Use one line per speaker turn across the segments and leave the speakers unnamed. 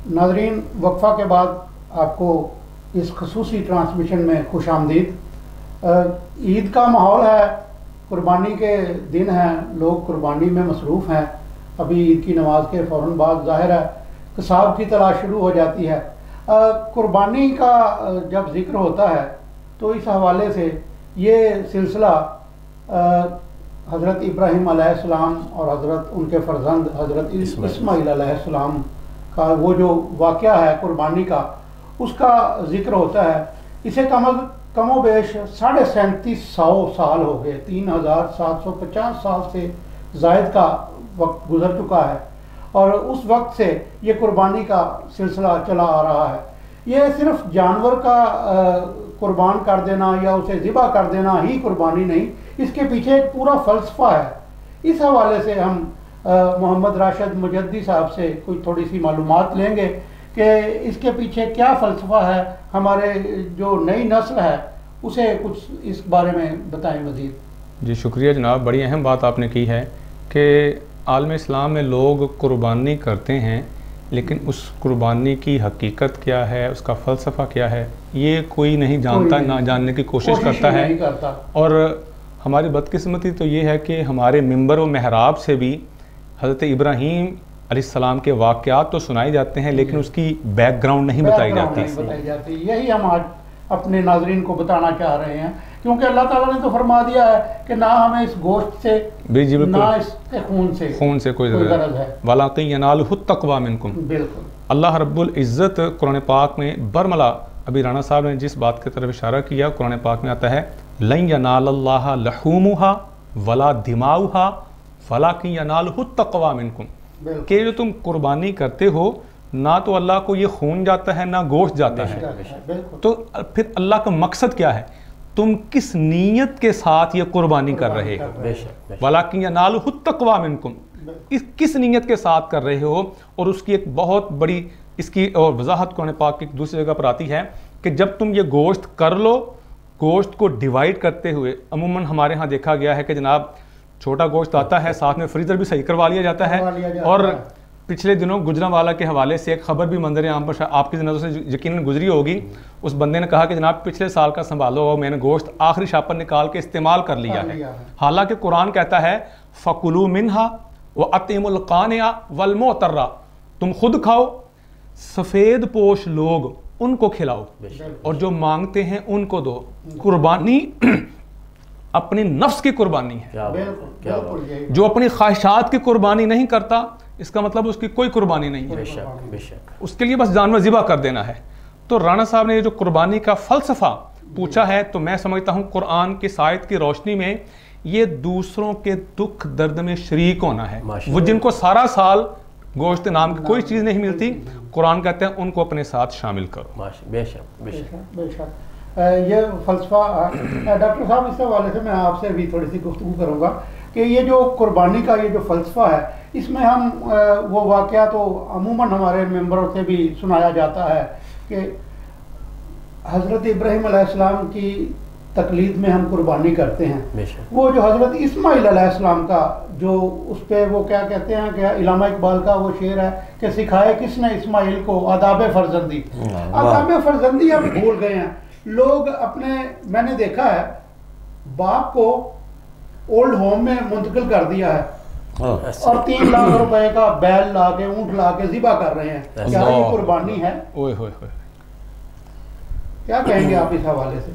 नाज़रीन, वक्फा के बाद आपको इस खसूसी ट्रांसमिशन में खुश आमदीद। ईद का माहौल है, कुर्बानी के दिन हैं, लोग कुर्बानी में मसरूफ़ हैं। अभी ईद की नमाज के फ़ौरन बाद ज़ाहिर है कसाब की तलाश शुरू हो जाती है। कुर्बानी का जब ज़िक्र होता है तो इस हवाले से ये सिलसिला हज़रत इब्राहीम अलैहिस्सलाम और हज़रत उनके फ़र्जंद हज़रत इस्माईल अलैहिस्सलाम का वो जो वाक़या है कुर्बानी का, उसका ज़िक्र होता है। इसे कमो बेश 3750 साल हो गए, 3750 साल से ज़ायद का वक्त गुज़र चुका है और उस वक्त से ये कुर्बानी का सिलसिला चला आ रहा है। ये सिर्फ जानवर का कुर्बान कर देना या उसे ज़िबा कर देना ही कुर्बानी नहीं, इसके पीछे एक पूरा फ़लसफ़ा है। इस हवाले से हम मोहम्मद राशिद मुजद्दी साहब से कोई थोड़ी सी मालूमात लेंगे कि इसके पीछे क्या फ़लसफ़ा है, हमारे जो नई नस्ल है उसे कुछ इस बारे में बताएं मज़ीद।
जी शुक्रिया जनाब, बड़ी अहम बात आपने की है कि आलम इस्लाम में लोग कुर्बानी करते हैं, लेकिन उस कुर्बानी की हकीकत क्या है, उसका फ़लसफ़ा क्या है, ये कोई नहीं जानता, ना जानने की कोशिश करता है। और हमारी बदकिस्मती तो ये है कि हमारे मिंबर व महराब से भी हज़रत इब्राहीम अलैहिस्सलाम के वाक़यात तो सुनाए जाते हैं, लेकिन उसकी बैकग्राउंड नहीं बताई जाती।
यही हम आज अपने नाज़रीन को बताना चाह रहे हैं, क्योंकि अल्लाह ताला ने तो फरमा दिया है कि ना हमें इस गोश्त से ना इसके खून से कोई गरज है।
वलाकिन यनालुहु तक़वा मिनकुम।
बिल्कुल,
अल्लाह रब्बुल इज़्ज़त कुरान पाक में बरमला, अभी राना साहब ने जिस बात की तरफ इशारा किया, कुरान पाक में आता है लन यनालल्लाह लहूमुहा वला दिमाउहा वलाकिन यनालुहु तक़वा मिनकुम, कि जो तुम कुर्बानी करते हो ना तो अल्लाह को ये खून जाता है ना गोश्त जाता है। तो फिर अल्लाह का मकसद क्या है, तुम किस नीयत के साथ ये कुर्बानी कर रहे हो। वलाकिन यनालुहु तक़वा मिनकुम, किस नीयत के साथ कर रहे हो। और उसकी एक बहुत बड़ी इसकी और वजाहत कुरान पाक की दूसरी जगह पर आती है कि जब तुम ये गोश्त कर लो, गोश्त को डिवाइड करते हुए, अमूमन हमारे यहाँ देखा गया है कि जनाब छोटा गोश्त आता है, साथ में फ्रीज़र भी सही करवा लिया जाता है। और पिछले दिनों गुजरांवाला के हवाले से एक खबर भी मंजर आम पर आपकी नज़रों से यकीनन गुजरी होगी। उस बंदे ने कहा कि जनाब पिछले साल का संभालो, मैंने गोश्त आखिरी शापर निकाल के इस्तेमाल कर लिया है। हालांकि कुरान कहता है फ़कुलू मिन्हा व अतिमुल कानिया वल मुअतर्रा, तुम खुद खाओ, सफ़ेद पोश लोग उनको खिलाओ और जो मांगते हैं उनको दो। कुर्बानी अपनी नफ्स की कुर्बानी है। जो अपनी ख्वाहिशात की कुर्बानी नहीं करता, इसका मतलब उसकी कोई कुर्बानी नहीं है।
बेशक।
उसके लिए बस जानवर ज़िबा कर देना है। तो राना साहब ने ये जो कुर्बानी का फ़लसफ़ा पूछा है, तो मैं समझता हूँ कुरान की आयत की रोशनी में ये दूसरों के दुख दर्द में शरीक होना है। वो जिनको सारा साल गोश्त नाम की कोई चीज़ नहीं मिलती, कुरान कहते हैं उनको अपने साथ शामिल करो।
बेशक ये फ़लसफ़ा डॉक्टर साहब, इस हवाले से मैं आपसे भी थोड़ी सी गुफ्तगू करूँगा कि ये जो कुर्बानी का ये जो फ़लसफ़ा है, इसमें हम वो वाक़या तो अमूमन हमारे मेंबरों से भी सुनाया जाता है कि हज़रत इब्राहीम अलैहिस्सलाम की तकलीद में हम कुर्बानी करते हैं। वो जो हज़रत इस्माईल अलैहिस्सलाम का जो उस पर वो क्या कहते हैं कि इलामा इकबाल का वो शेर है कि सिखाए किसने इस्माईल को आदाब फ़र्जंदी। आदाब फ़र्जंदी हम भूल गए हैं लोग अपने। मैंने देखा है बाप को ओल्ड होम में मुंतकिल कर दिया है और 3 लाख रुपए का बैल ला के ऊँट ला के ज़िबा कर रहे हैं। क्या ये कुर्बानी है? क्या कहेंगे आप इस हवाले से?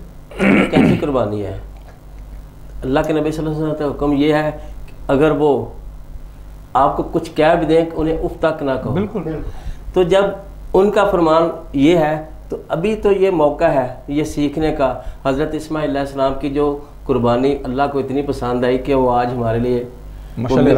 कैसी कुर्बानी है? अल्लाह के नबी सल्लल्लाहु अलैहि वसल्लम का हुक्म ये है कि अगर वो आपको कुछ कह भी दें उन्हें उफ तक ना कहो।
बिल्कुल।
तो जब उनका फरमान ये है तो अभी तो ये मौका है ये सीखने का। हज़रत इस्माईल अलैहिस्सलाम की जो कुर्बानी अल्लाह को इतनी पसंद आई कि वो आज हमारे लिए
मसले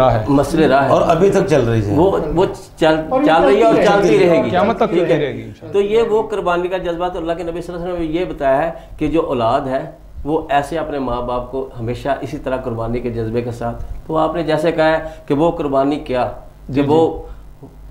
राह है
और अभी तक चल रही है।
वो चल रही है और चलती रहेगी,
क़यामत तक चलती रहेगी।
तो ये वो कुर्बानी का जज्बा तो अल्लाह के नबी सल्लल्लाहु अलैहि वसल्लम ने ये बताया है कि जो औलाद है वो ऐसे अपने माँ बाप को हमेशा इसी तरह कुर्बानी के जज्बे के साथ। तो आपने जैसे कहा है कि वो कुर्बानी क्या, जब वो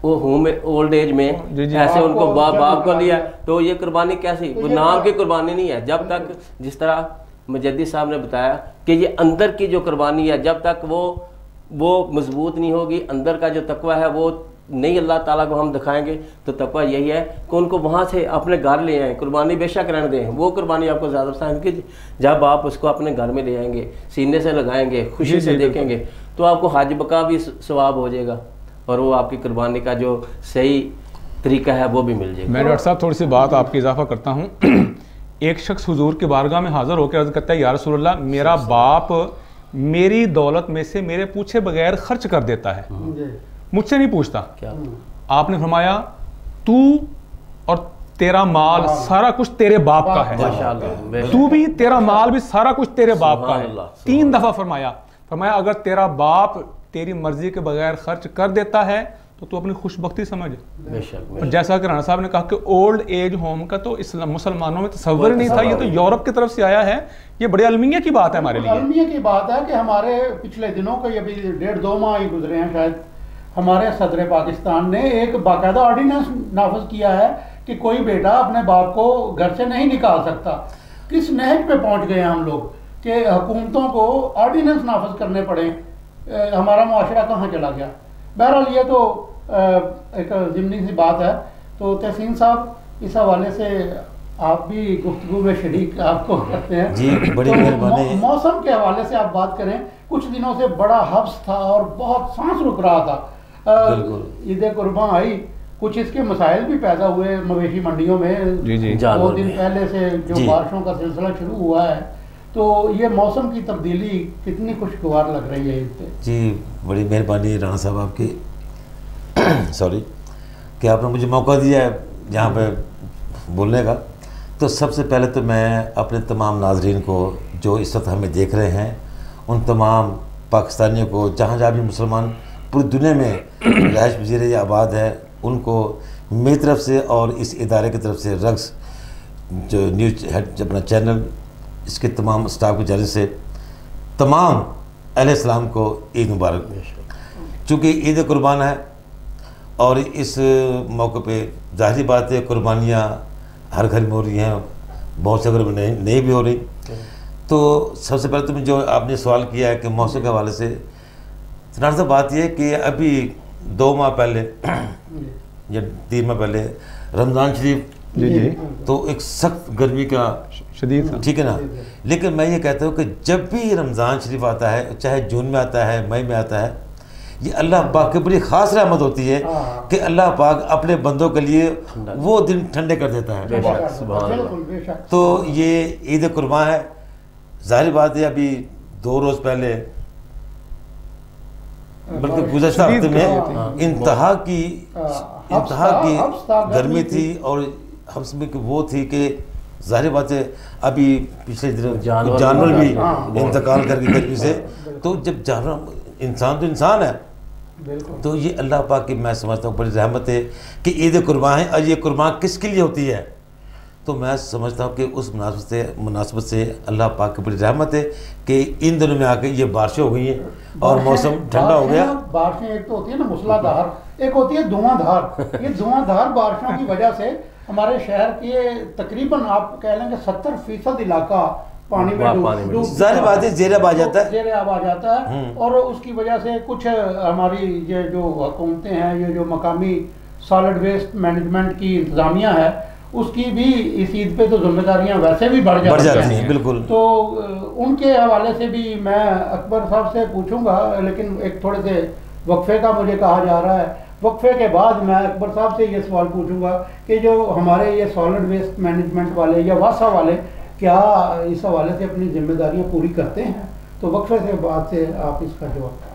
होम ओल्ड एज में ऐसे उनको बाप को लिया, तो ये कुर्बानी कैसी? वो नाम की कुर्बानी नहीं है। जब तक जिस तरह मुजद्दी साहब ने बताया कि ये अंदर की जो कुर्बानी है, जब तक वो मजबूत नहीं होगी, अंदर का जो तकवा है वो نہیں اللہ تعالیٰ کو ہم دکھائیں گے تو تقویٰ یہی ہے کہ ان کو وہاں سے اپنے گھر لے آئیں. قربانی بے شک رہنے دیں, وہ قربانی آپ کو زیادہ پسند ہے کہ جب آپ اس کو اپنے گھر میں لے آئیں گے, سینے سے لگائیں گے, خوشی سے دیکھیں گے, تو آپ کو حج بقا بھی ثواب ہو جائے گا اور وہ آپ کی قربانی کا جو صحیح طریقہ ہے وہ بھی مل جائے گا.
میں ڈاکٹر صاحب تھوڑی سی بات آپ کی اضافہ کرتا ہوں. ایک شخص حضور کی بارگاہ میں حاضر ہو کے عرض کرتا ہے یا رسول اللہ میرا باپ میری دولت میں سے میرے پوچھے بغیر خرچ کر دیتا ہے, مجھ سے نہیں پوچھتا. آپ نے فرمایا تو اور تیرا مال سارا کچھ تیرے باپ کا ہے, تو بھی تیرا مال بھی سارا کچھ تیرے باپ کا ہے. 3 دفعہ فرمایا اگر تیرا باپ تیری مرضی کے بغیر خرچ کر دیتا ہے تو اپنی خوش بختی سمجھ. جیسا کہ رانا صاحب نے کہا کہ اولڈ ایج ہوم کا تو مسلمانوں میں تصور ہی نہیں تھا, یہ تو یورپ کی طرف سے آیا ہے. یہ بڑی المیہ کی بات ہے ہمارے لیے.
المیہ کی بات ہے کہ ہمارے پچھلے دنوں کو یہ بھی 1.5-2 ماہ ہی گزرے ہیں شاید, ہمارے صدر پاکستان نے ایک باقاعدہ آرڈیننس نافذ کیا ہے کہ کوئی بیٹا اپنے باپ کو گھر سے نہیں نکال سکتا. کس نہج پہ پہنچ گئے ہم لوگ کہ حکومتوں کو آرڈیننس نافذ کرنے پڑے, ہمارا معاشرہ کہاں چلا گیا. بہرحال یہ تو ایک ضمنی سی بات ہے. تو تحسین صاحب اس حوالے سے آپ بھی گفتگو میں شریک آپ کو کرتے ہیں.
جی بڑی مہربانی.
موسم کے حوالے سے آپ بات کریں, کچھ دنوں سے بڑا حبس تھا اور بہت سانس رک رہا تھا. عید قرباں آئی, کچھ اس کے مسائل بھی پیدا ہوئے مویشی منڈیوں میں. 2 دن پہلے سے جو بارشوں کا سلسلہ شروع ہوا ہے, تو یہ موسم کی تبدیلی کتنی خوشگوار لگ رہی ہے اس پہ.
جی بڑی مہربانی رانا صاحب آپ کی, سوری کہ آپ نے مجھے موقع دیا ہے یہاں پہ بولنے کا. تو سب سے پہلے تو میں اپنے تمام ناظرین کو جو اس وقت ہمیں دیکھ رہے ہیں, ان تمام پاکستانیوں کو جہاں جہاں بھی مسلمان پوری دنیا میں رہائش پذیر یا آباد ہے, ان کو میری طرف سے اور اس ادارے کی طرف سے رقص جو نیوز ہیڈ اپنا چینل اس کے تمام اسٹاف کی جانب سے تمام اہل اسلام کو عید مبارک. چونکہ عید قربان ہے اور اس موقع پہ ظاہری بات ہے قربانیاں ہر گھر میں ہو رہی ہیں, بہت سے گھر میں نہیں بھی ہو رہی. تو سب سے پہلے تو جو آپ نے سوال کیا ہے کہ موسم کے حوالے سے, سنان صاحب بات یہ ہے کہ ابھی 2 ماہ پہلے یا 3 ماہ پہلے رمضان شریف تو ایک سخت گرمی کا
شدید تھا,
ٹھیک ہے نا. لیکن میں یہ کہتا ہوں کہ جب بھی رمضان شریف آتا ہے, چاہے جون میں آتا ہے, مئی میں آتا ہے, یہ اللہ پاک کی بڑی خاص رحمت ہوتی ہے کہ اللہ پاک اپنے بندوں کے لیے وہ دن ٹھنڈے کر دیتا ہے. تو یہ عید قربان ہے. ظاہر بات ہے ابھی 2 روز پہلے بلکہ گزشتہ ہفتے میں انتہا کی گرمی تھی اور ہم میں وہ تھی کہ ظاہر بات ہے ابھی پچھلے دنوں جانور بھی انتقال کر کے گرمی سے. تو جب جانور انسان تو انسان ہے, تو یہ اللہ پاک کی میں سمجھتا ہوں بڑی رحمت ہے کہ عید قربان ہے. اور یہ قربان کس کے لیے ہوتی ہے, تو میں سمجھتا ہوں کہ اس مناسبت سے اللہ پاک کی بڑی رحمت ہے کہ ان دنوں میں آ کے یہ بارشیں ہو گئی ہیں اور موسم ٹھنڈا ہو گیا.
بارشیں ایک تو ہوتی ہے نا موسلا دھار, ایک ہوتی ہے دھواں دھار. یہ دھواں دھار بارشوں کی وجہ سے ہمارے شہر کے تقریباً آپ کہہ لیں کہ 70% علاقہ پانی میں
ظاہر بات ہے زیر آب آ جاتا ہے,
زیر آب آ جاتا ہے. اور اس کی وجہ سے کچھ ہماری یہ جو حکومتیں ہیں, یہ جو مقامی سالڈ ویسٹ مینجمنٹ کی انتظامیہ ہے, اس کی بھی اس عید پہ تو ذمہ داریاں ویسے بھی بڑھ جاتی ہیں.
بالکل.
تو ان کے حوالے سے بھی میں اکبر صاحب سے پوچھوں گا, لیکن ایک تھوڑے سے وقفے کا مجھے کہا جا رہا ہے. وقفے کے بعد میں اکبر صاحب سے یہ سوال پوچھوں گا کہ جو ہمارے یہ سالڈ ویسٹ مینجمنٹ والے یا واسا والے کیا اس حوالے سے اپنی ذمہ داریاں پوری کرتے ہیں. تو وقفے سے بعد سے آپ اس کا جواب